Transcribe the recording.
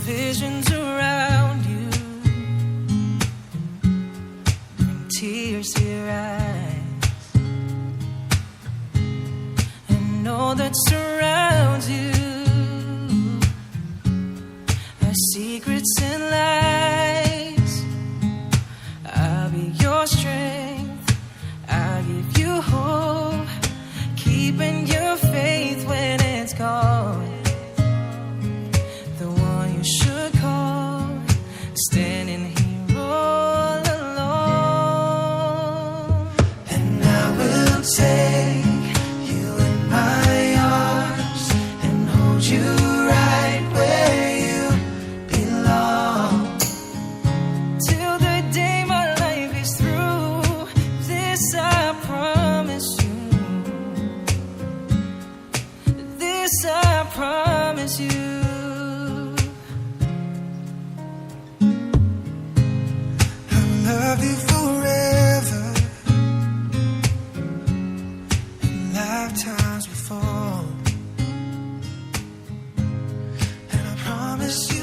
visions around you, bring tears to your eyes, and all that surrounds you are secrets and lies. I'll be your strength, I'll give you hope, keeping your faith when it's gone. The one you should call, standing here all alone. And I will take you in my arms and hold you right where you belong, till the day my life is through. This I promise you, this I promise you. Love you forever, in lifetimes before, and I promise you